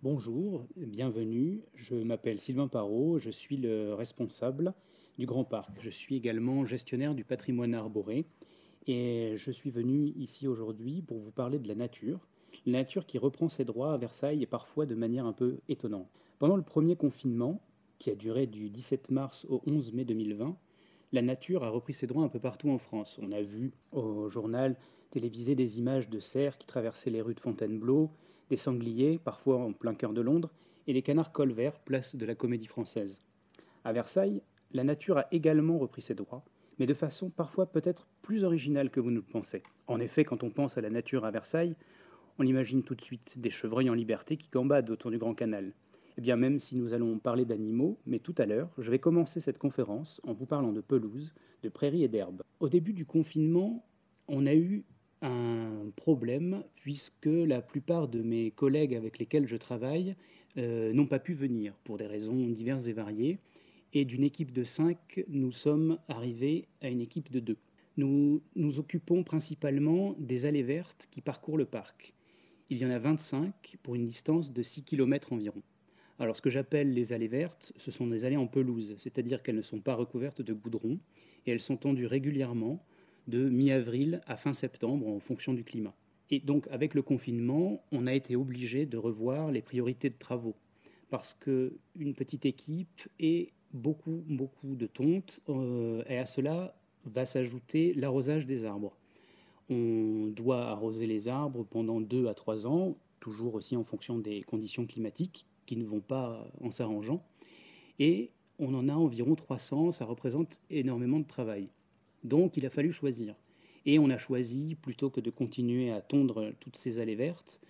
Bonjour, bienvenue. Je m'appelle Sylvain Parot, je suis le responsable du Grand Parc. Je suis également gestionnaire du patrimoine arboré et je suis venu ici aujourd'hui pour vous parler de la nature. La nature qui reprend ses droits à Versailles et parfois de manière un peu étonnante. Pendant le premier confinement, qui a duré du 17 mars au 11 mai 2020, la nature a repris ses droits un peu partout en France. On a vu au journal télévisé des images de cerfs qui traversaient les rues de Fontainebleau, des sangliers, parfois en plein cœur de Londres, et les canards colverts, place de la Comédie Française. À Versailles, la nature a également repris ses droits, mais de façon parfois peut-être plus originale que vous ne le pensez. En effet, quand on pense à la nature à Versailles, on imagine tout de suite des chevreuils en liberté qui gambadent autour du Grand Canal. Eh bien, même si nous allons parler d'animaux, mais tout à l'heure, je vais commencer cette conférence en vous parlant de pelouse, de prairies et d'herbes. Au début du confinement, on a eu un problème puisque la plupart de mes collègues avec lesquels je travaille n'ont pas pu venir pour des raisons diverses et variées. Et d'une équipe de 5, nous sommes arrivés à une équipe de 2. Nous nous occupons principalement des allées vertes qui parcourent le parc. Il y en a 25 pour une distance de 6 km environ. Alors ce que j'appelle les allées vertes, ce sont des allées en pelouse, c'est-à-dire qu'elles ne sont pas recouvertes de goudron et elles sont tendues régulièrement de mi-avril à fin septembre en fonction du climat. Et donc avec le confinement, on a été obligé de revoir les priorités de travaux parce qu'une petite équipe et beaucoup de tontes, et à cela va s'ajouter l'arrosage des arbres. On doit arroser les arbres pendant 2 à 3 ans, toujours aussi en fonction des conditions climatiques qui ne vont pas en s'arrangeant. Et on en a environ 300, ça représente énormément de travail. Donc il a fallu choisir. Et on a choisi, plutôt que de continuer à tondre toutes ces allées vertes,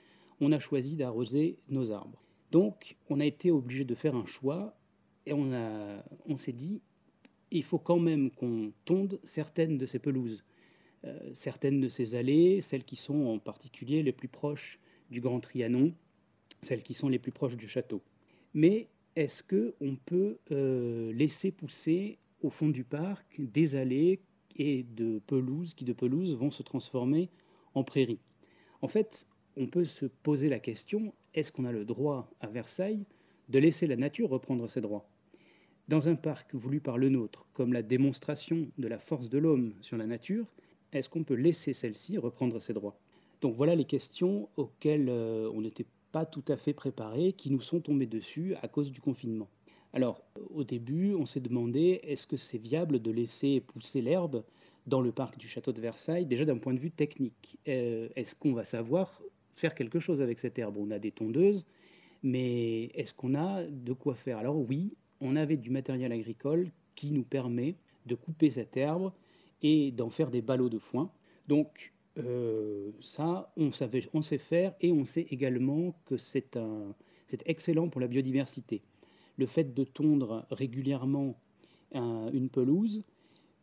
on a choisi d'arroser nos arbres. Donc on a été obligé de faire un choix et on s'est dit, il faut quand même qu'on tonde certaines de ces pelouses. Certaines de ces allées, celles qui sont en particulier les plus proches du Grand Trianon, celles qui sont les plus proches du château. Mais est-ce qu'on peut laisser pousser au fond du parc des allées et de pelouses qui de pelouses vont se transformer en prairies? En fait, on peut se poser la question, est-ce qu'on a le droit à Versailles de laisser la nature reprendre ses droits? Dans un parc voulu par le nôtre, comme la démonstration de la force de l'homme sur la nature, est-ce qu'on peut laisser celle-ci reprendre ses droits? Donc voilà les questions auxquelles on n'était pas tout à fait préparés, qui nous sont tombées dessus à cause du confinement. Alors au début, on s'est demandé, est-ce que c'est viable de laisser pousser l'herbe dans le parc du château de Versailles, déjà d'un point de vue technique? Est-ce qu'on va savoir faire quelque chose avec cette herbe? On a des tondeuses, mais est-ce qu'on a de quoi faire? Alors oui, on avait du matériel agricole qui nous permet de couper cette herbe et d'en faire des ballots de foin. Donc ça, on sait faire et on sait également que c'est excellent pour la biodiversité. Le fait de tondre régulièrement une pelouse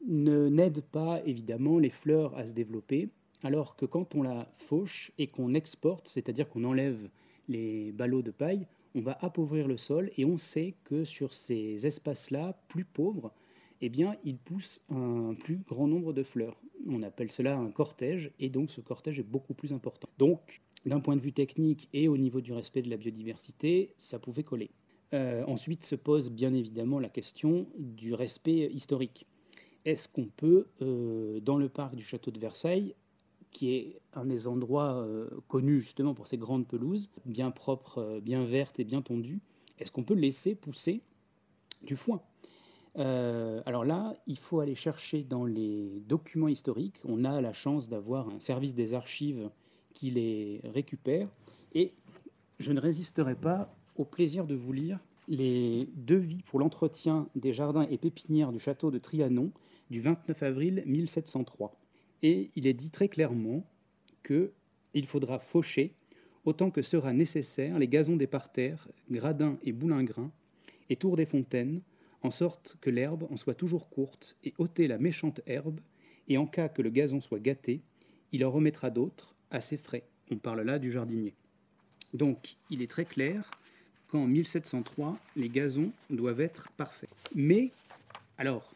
n'aide pas évidemment les fleurs à se développer, alors que quand on la fauche et qu'on exporte, c'est-à-dire qu'on enlève les ballots de paille, on va appauvrir le sol et on sait que sur ces espaces-là, plus pauvres, eh bien, il pousse un plus grand nombre de fleurs. On appelle cela un cortège, et donc ce cortège est beaucoup plus important. Donc, d'un point de vue technique et au niveau du respect de la biodiversité, ça pouvait coller. Ensuite se pose bien évidemment la question du respect historique. Est-ce qu'on peut, dans le parc du château de Versailles, qui est un des endroits connus justement pour ses grandes pelouses, bien propres, bien vertes et bien tondues, est-ce qu'on peut laisser pousser du foin? Alors là, il faut aller chercher dans les documents historiques. On a la chance d'avoir un service des archives qui les récupère. Et je ne résisterai pas au plaisir de vous lire les devis pour l'entretien des jardins et pépinières du château de Trianon du 29 avril 1703. Et il est dit très clairement qu'il faudra faucher autant que sera nécessaire les gazons des parterres, gradins et boulingrins, et tours des fontaines, en sorte que l'herbe en soit toujours courte, et ôter la méchante herbe, et en cas que le gazon soit gâté, il en remettra d'autres, à ses frais. On parle là du jardinier. Donc, il est très clair qu'en 1703, les gazons doivent être parfaits. Mais, alors,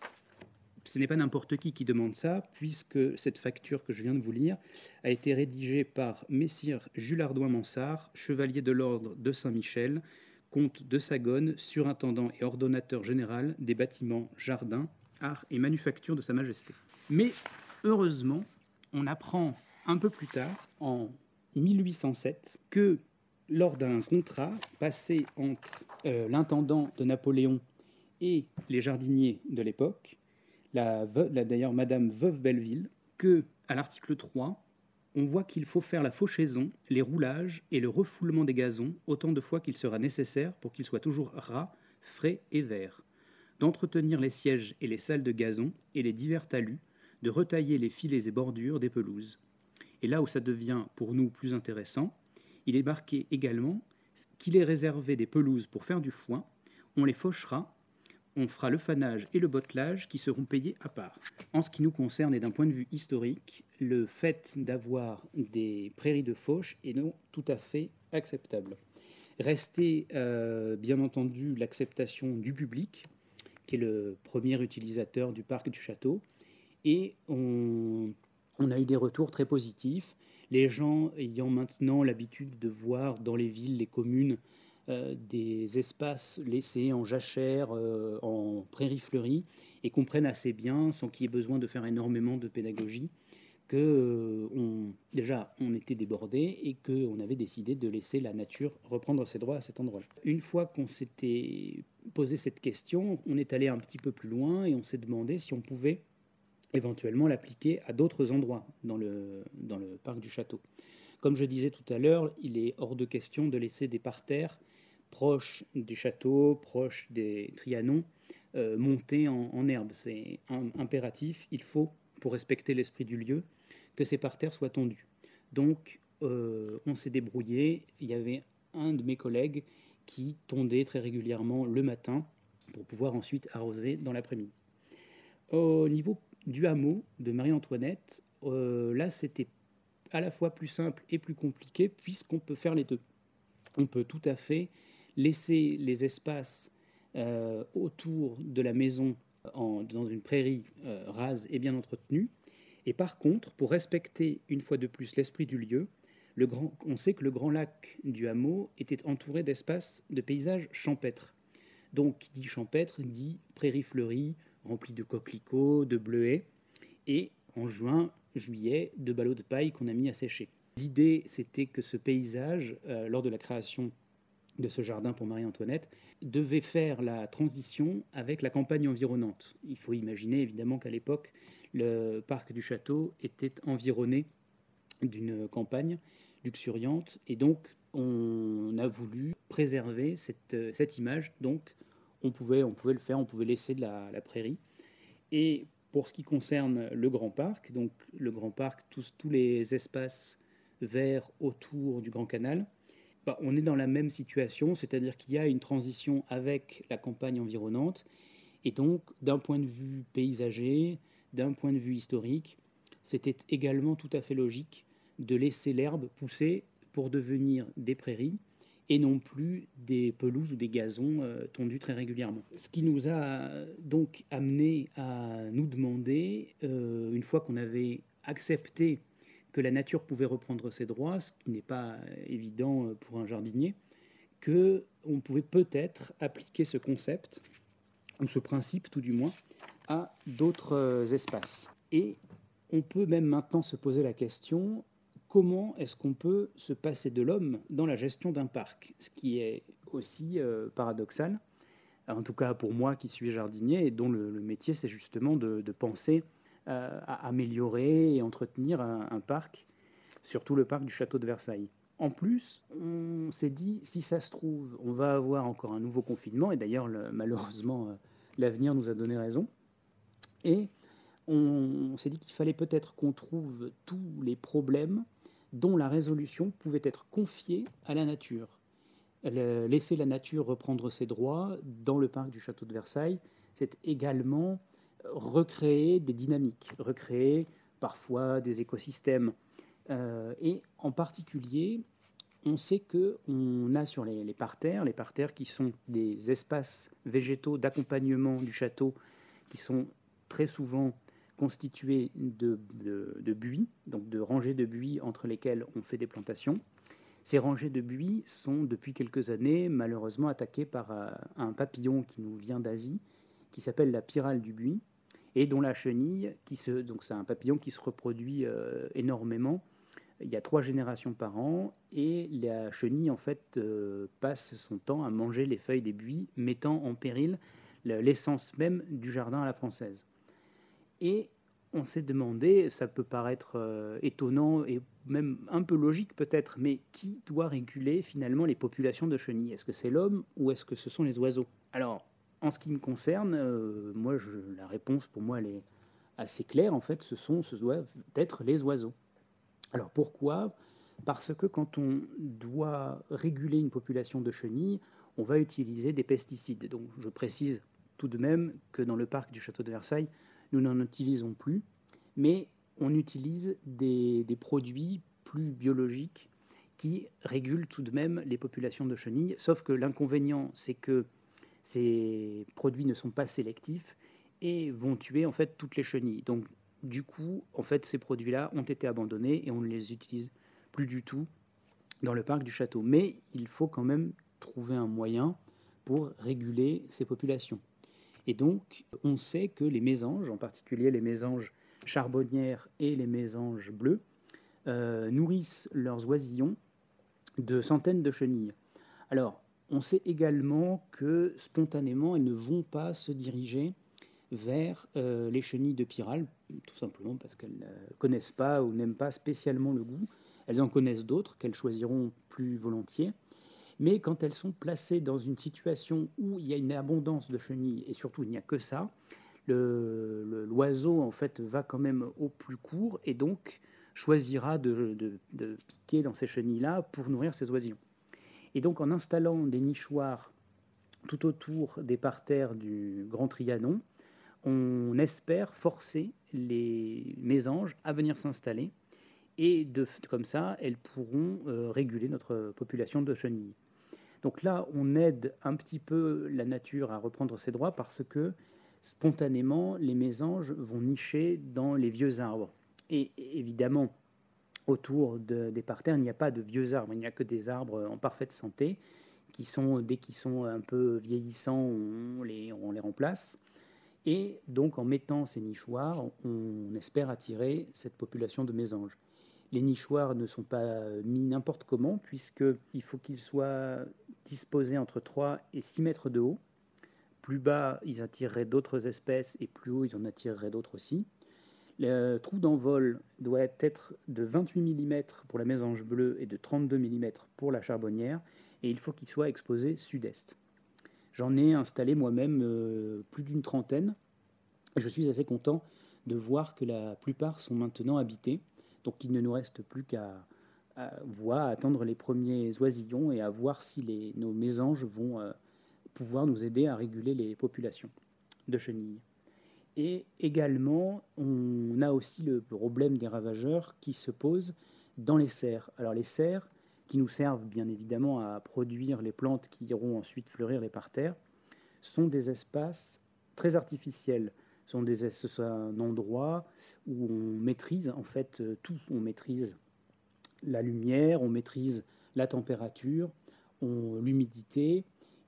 ce n'est pas n'importe qui demande ça, puisque cette facture que je viens de vous lire a été rédigée par Messire Jules Ardouin-Mansart, chevalier de l'ordre de Saint-Michel, comte de Sagone, surintendant et ordonnateur général des bâtiments, jardins, arts et manufactures de Sa Majesté. Mais heureusement, on apprend un peu plus tard, en 1807, que lors d'un contrat passé entre l'intendant de Napoléon et les jardiniers de l'époque, d'ailleurs Madame Veuve Belleville, que à l'article 3, on voit qu'il faut faire la fauchaison, les roulages et le refoulement des gazons autant de fois qu'il sera nécessaire pour qu'ils soient toujours ras, frais et verts, d'entretenir les sièges et les salles de gazon et les divers talus, de retailler les filets et bordures des pelouses. Et là où ça devient pour nous plus intéressant, il est marqué également qu'il est réservé des pelouses pour faire du foin, on les fauchera, on fera le fanage et le bottelage qui seront payés à part. En ce qui nous concerne et d'un point de vue historique, le fait d'avoir des prairies de fauche est donc tout à fait acceptable. Restait bien entendu l'acceptation du public, qui est le premier utilisateur du parc du château, et on a eu des retours très positifs. Les gens ayant maintenant l'habitude de voir dans les villes, les communes, des espaces laissés en jachère, en prairies fleuries, et comprennent assez bien, sans qu'il y ait besoin de faire énormément de pédagogie, que déjà on était débordé et qu'on avait décidé de laisser la nature reprendre ses droits à cet endroit-là. Une fois qu'on s'était posé cette question, on est allé un petit peu plus loin et on s'est demandé si on pouvait éventuellement l'appliquer à d'autres endroits dans le parc du château. Comme je disais tout à l'heure, il est hors de question de laisser des parterres proches du château, proches des Trianons, montés en herbe. C'est impératif, il faut, pour respecter l'esprit du lieu, que ces parterres soient tondus. Donc, on s'est débrouillé. Il y avait un de mes collègues qui tondait très régulièrement le matin pour pouvoir ensuite arroser dans l'après-midi. Au niveau du hameau de Marie-Antoinette, là, c'était à la fois plus simple et plus compliqué puisqu'on peut faire les deux. On peut tout à fait laisser les espaces autour de la maison dans une prairie rase et bien entretenue. Et par contre, pour respecter une fois de plus l'esprit du lieu, on sait que le grand lac du hameau était entouré d'espaces de paysages champêtres. Donc, qui dit champêtre dit prairie fleurie, remplie de coquelicots, de bleuets, et en juin, juillet, de ballots de paille qu'on a mis à sécher. L'idée, c'était que ce paysage, lors de la création de ce jardin pour Marie-Antoinette, devait faire la transition avec la campagne environnante. Il faut imaginer évidemment qu'à l'époque, le parc du château était environné d'une campagne luxuriante, et donc on a voulu préserver cette image. Donc on pouvait le faire, on pouvait laisser de la prairie. Et pour ce qui concerne le Grand Parc, donc le Grand Parc, tous les espaces verts autour du Grand Canal, on est dans la même situation, c'est-à-dire qu'il y a une transition avec la campagne environnante, et donc d'un point de vue paysager, d'un point de vue historique, c'était également tout à fait logique de laisser l'herbe pousser pour devenir des prairies, et non plus des pelouses ou des gazons tondus très régulièrement. Ce qui nous a donc amené à nous demander, une fois qu'on avait accepté que la nature pouvait reprendre ses droits, ce qui n'est pas évident pour un jardinier, qu'on pouvait peut-être appliquer ce concept, ou ce principe tout du moins, à d'autres espaces. Et on peut même maintenant se poser la question, comment est-ce qu'on peut se passer de l'homme dans la gestion d'un parc? Ce qui est aussi paradoxal, en tout cas pour moi qui suis jardinier et dont le métier c'est justement de penser à améliorer et entretenir un parc, surtout le parc du château de Versailles. En plus, on s'est dit, si ça se trouve, on va avoir encore un nouveau confinement, et d'ailleurs malheureusement l'avenir nous a donné raison, et on s'est dit qu'il fallait peut-être qu'on trouve tous les problèmes dont la résolution pouvait être confiée à la nature. Laisser la nature reprendre ses droits dans le parc du château de Versailles, c'est également recréer des dynamiques, recréer parfois des écosystèmes. Et en particulier, on sait qu'on a sur les parterres qui sont des espaces végétaux d'accompagnement du château qui sont très souvent constituées de buis, donc de rangées de buis entre lesquelles on fait des plantations. Ces rangées de buis sont depuis quelques années malheureusement attaquées par un papillon qui nous vient d'Asie, qui s'appelle la pyrale du buis, et dont la chenille, donc c'est un papillon qui se reproduit énormément. Il y a 3 générations par an, et la chenille en fait passe son temps à manger les feuilles des buis, mettant en péril l'essence même du jardin à la française. Et on s'est demandé, ça peut paraître étonnant et même un peu logique peut-être, mais qui doit réguler finalement les populations de chenilles? Est-ce que c'est l'homme ou est-ce que ce sont les oiseaux? Alors, en ce qui me concerne, la réponse pour moi elle est assez claire. En fait, ce doivent être les oiseaux. Alors pourquoi? Parce que quand on doit réguler une population de chenilles, on va utiliser des pesticides. Donc je précise tout de même que dans le parc du château de Versailles, nous n'en utilisons plus, mais on utilise des produits plus biologiques qui régulent tout de même les populations de chenilles, sauf que l'inconvénient, c'est que ces produits ne sont pas sélectifs et vont tuer en fait toutes les chenilles. Donc du coup, en fait, ces produits-là ont été abandonnés et on ne les utilise plus du tout dans le parc du château. Mais il faut quand même trouver un moyen pour réguler ces populations. Et donc, on sait que les mésanges, en particulier les mésanges charbonnières et les mésanges bleus, nourrissent leurs oisillons de centaines de chenilles. Alors, on sait également que spontanément, elles ne vont pas se diriger vers les chenilles de pyrale, tout simplement parce qu'elles ne connaissent pas ou n'aiment pas spécialement le goût. Elles en connaissent d'autres qu'elles choisiront plus volontiers. Mais quand elles sont placées dans une situation où il y a une abondance de chenilles, et surtout il n'y a que ça, l'oiseau en fait va quand même au plus court et donc choisira de piquer dans ces chenilles-là pour nourrir ses oisillons. Et donc en installant des nichoirs tout autour des parterres du Grand Trianon, on espère forcer les mésanges à venir s'installer et comme ça, elles pourront réguler notre population de chenilles. Donc là, on aide un petit peu la nature à reprendre ses droits parce que spontanément, les mésanges vont nicher dans les vieux arbres. Et évidemment, autour des parterres, il n'y a pas de vieux arbres, il n'y a que des arbres en parfaite santé qui sont, dès qu'ils sont un peu vieillissants, on les remplace. Et donc, en mettant ces nichoirs, on espère attirer cette population de mésanges. Les nichoirs ne sont pas mis n'importe comment, puisqu'il faut qu'ils soient disposés entre 3 et 6 mètres de haut. Plus bas, ils attireraient d'autres espèces, et plus haut, ils en attireraient d'autres aussi. Le trou d'envol doit être de 28 mm pour la mésange bleue et de 32 mm pour la charbonnière, et il faut qu'il soit exposé sud-est. J'en ai installé moi-même plus d'une trentaine, et je suis assez content de voir que la plupart sont maintenant habités. Donc il ne nous reste plus qu'à attendre les premiers oisillons et à voir si nos mésanges vont pouvoir nous aider à réguler les populations de chenilles. Et également, on a aussi le problème des ravageurs qui se posent dans les serres. Alors les serres, qui nous servent bien évidemment à produire les plantes qui iront ensuite fleurir les parterres, sont des espaces très artificiels. C'est un endroit où on maîtrise en fait tout. On maîtrise la lumière, on maîtrise la température, l'humidité.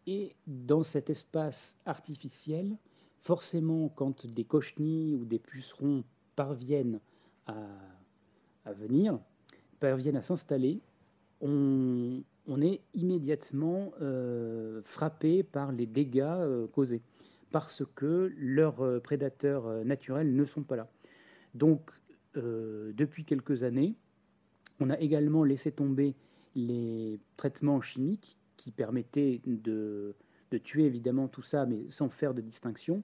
Et dans cet espace artificiel, forcément, quand des cochenilles ou des pucerons parviennent à s'installer, on est immédiatement frappé par les dégâts causés, parce que leurs prédateurs naturels ne sont pas là. Donc, depuis quelques années, on a également laissé tomber les traitements chimiques qui permettaient de tuer évidemment tout ça, mais sans faire de distinction,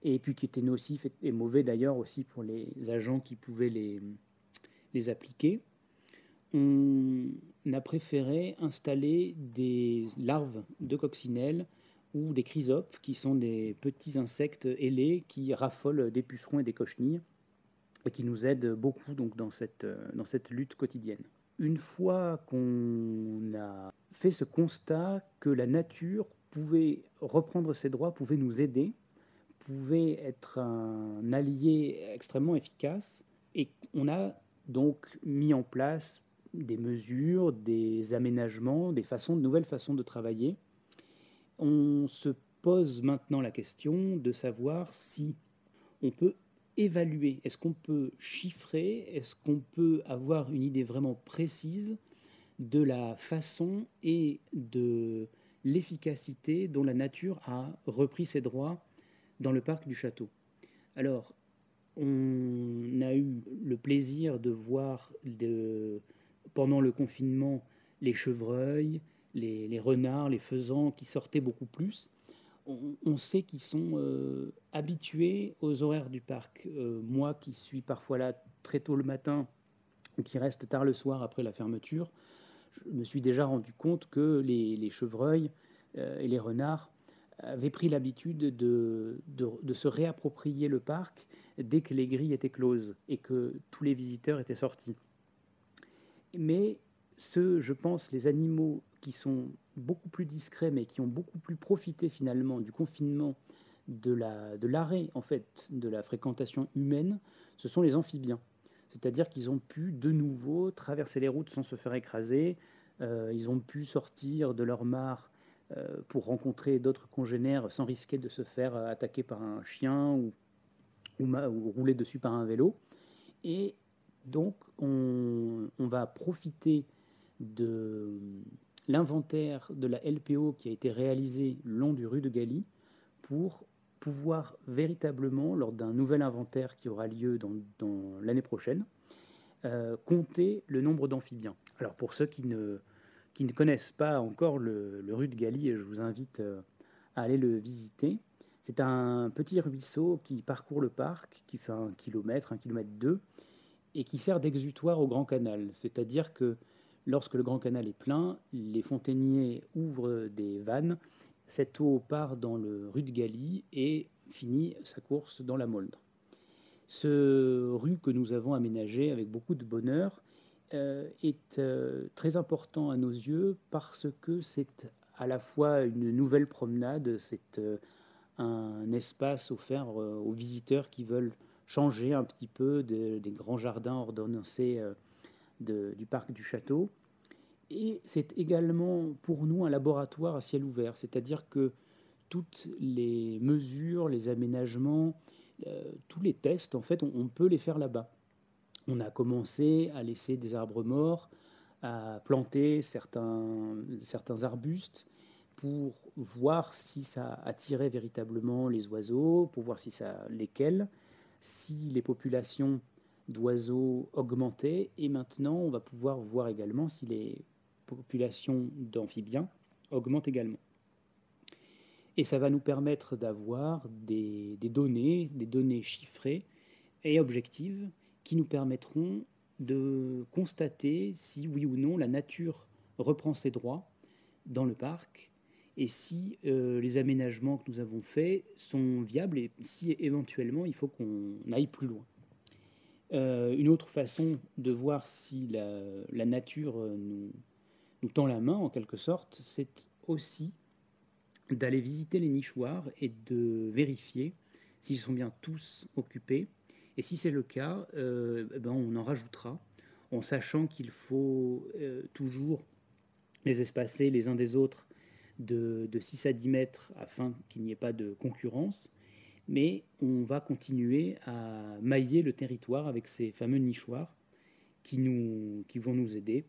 et puis qui étaient nocifs et mauvais d'ailleurs aussi pour les agents qui pouvaient les appliquer. On a préféré installer des larves de coccinelles ou des chrysopes, qui sont des petits insectes ailés qui raffolent des pucerons et des cochenilles et qui nous aident beaucoup donc, dans cette lutte quotidienne. Une fois qu'on a fait ce constat que la nature pouvait reprendre ses droits, pouvait nous aider pouvait être un allié extrêmement efficace. Et on a donc mis en place des mesures, des aménagements, de nouvelles façons de travailler. On se pose maintenant la question de savoir si on peut évaluer, est-ce qu'on peut chiffrer, est-ce qu'on peut avoir une idée vraiment précise de la façon et de l'efficacité dont la nature a repris ses droits dans le parc du château. Alors, on a eu le plaisir de voir pendant le confinement les chevreuils, les renards, les faisans qui sortaient beaucoup plus. On sait qu'ils sont habitués aux horaires du parc. Moi qui suis parfois là très tôt le matin ou qui reste tard le soir après la fermeture, je me suis déjà rendu compte que les chevreuils et les renards avaient pris l'habitude de se réapproprier le parc dès que les grilles étaient closes et que tous les visiteurs étaient sortis. Mais je pense, les animaux qui sont beaucoup plus discrets, mais qui ont beaucoup plus profité finalement du confinement, de l'arrêt en fait de la fréquentation humaine, ce sont les amphibiens. C'est-à-dire qu'ils ont pu de nouveau traverser les routes sans se faire écraser, ils ont pu sortir de leur mare pour rencontrer d'autres congénères sans risquer de se faire attaquer par un chien ou rouler dessus par un vélo. Et donc on va profiter de l'inventaire de la LPO qui a été réalisé le long du rue de Galie pour pouvoir véritablement, lors d'un nouvel inventaire qui aura lieu dans l'année prochaine, compter le nombre d'amphibiens. Alors pour ceux qui ne connaissent pas encore le rue de Galie, je vous invite à aller le visiter. C'est un petit ruisseau qui parcourt le parc, qui fait 1 kilomètre 2, et qui sert d'exutoire au Grand Canal. C'est-à-dire que lorsque le Grand Canal est plein, les fontainiers ouvrent des vannes, cette eau part dans le rue de Galie et finit sa course dans la Moldre. Ce rue que nous avons aménagé avec beaucoup de bonheur est très important à nos yeux parce que c'est à la fois une nouvelle promenade, c'est un espace offert aux visiteurs qui veulent changer un petit peu des grands jardins ordonnancés du parc du château. Et c'est également pour nous un laboratoire à ciel ouvert, c'est-à-dire que toutes les mesures, les aménagements, tous les tests, en fait, on peut les faire là-bas. On a commencé à laisser des arbres morts, à planter certains arbustes pour voir si ça attirait véritablement les oiseaux, pour voir lesquels, si les populations d'oiseaux augmentaient. Et maintenant, on va pouvoir voir également si les populations d'amphibiens augmentent également. Et ça va nous permettre d'avoir des données chiffrées et objectives qui nous permettront de constater si oui ou non la nature reprend ses droits dans le parc et si les aménagements que nous avons faits sont viables et si éventuellement il faut qu'on aille plus loin. Une autre façon de voir si la nature nous tend la main en quelque sorte, c'est aussi d'aller visiter les nichoirs et de vérifier s'ils sont bien tous occupés. Et si c'est le cas, on en rajoutera, en sachant qu'il faut toujours les espacer les uns des autres de 6 à 10 mètres afin qu'il n'y ait pas de concurrence. Mais on va continuer à mailler le territoire avec ces fameux nichoirs qui vont nous aider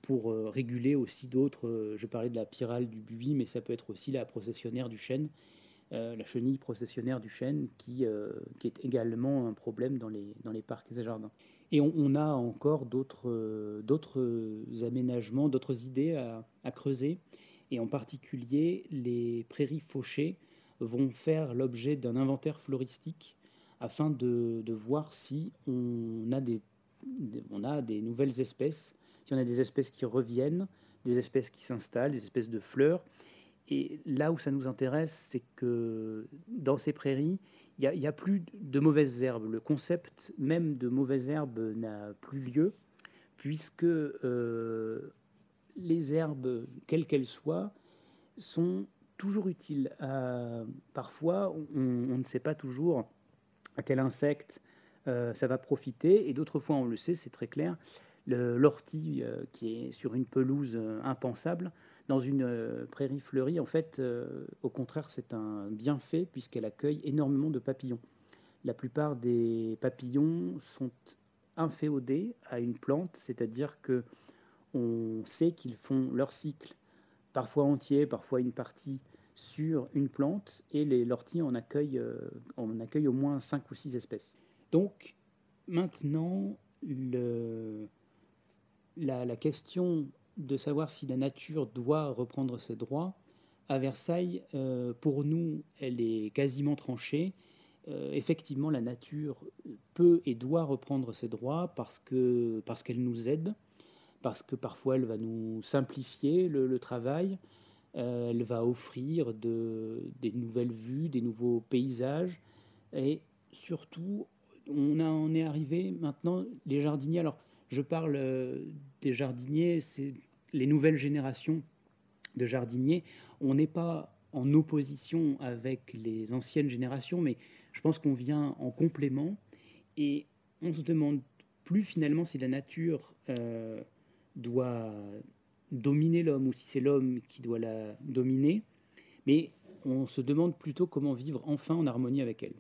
pour réguler aussi d'autres. Je parlais de la pyrale du buis, mais ça peut être aussi la processionnaire du chêne, la chenille processionnaire du chêne, qui est également un problème dans les parcs et jardins. Et on a encore d'autres aménagements, d'autres idées à creuser, et en particulier les prairies fauchées vont faire l'objet d'un inventaire floristique afin de voir si on a des nouvelles espèces, si on a des espèces qui reviennent, des espèces qui s'installent, des espèces de fleurs. Et là où ça nous intéresse, c'est que dans ces prairies, il n'y a plus de mauvaises herbes. Le concept même de mauvaises herbes n'a plus lieu, puisque les herbes, quelles qu'elles soient, sont toujours utile. Parfois, on ne sait pas toujours à quel insecte ça va profiter, et d'autres fois, on le sait, c'est très clair. L'ortie qui est sur une pelouse impensable, dans une prairie fleurie, en fait, au contraire, c'est un bienfait puisqu'elle accueille énormément de papillons. La plupart des papillons sont inféodés à une plante, c'est-à-dire que on sait qu'ils font leur cycle, parfois entier, parfois une partie, sur une plante, et l'ortie en accueille au moins 5 ou 6 espèces. Donc maintenant, la question de savoir si la nature doit reprendre ses droits, à Versailles, pour nous, elle est quasiment tranchée. Effectivement, la nature peut et doit reprendre ses droits parce qu'elle nous aide, parce que parfois elle va nous simplifier le travail, elle va offrir des nouvelles vues, des nouveaux paysages, et surtout, on en est arrivé maintenant, les jardiniers, alors je parle des jardiniers, c'est les nouvelles générations de jardiniers, on n'est pas en opposition avec les anciennes générations, mais je pense qu'on vient en complément, et on se demande plus finalement si la nature doit dominer l'homme ou si c'est l'homme qui doit la dominer, mais on se demande plutôt comment vivre enfin en harmonie avec elle.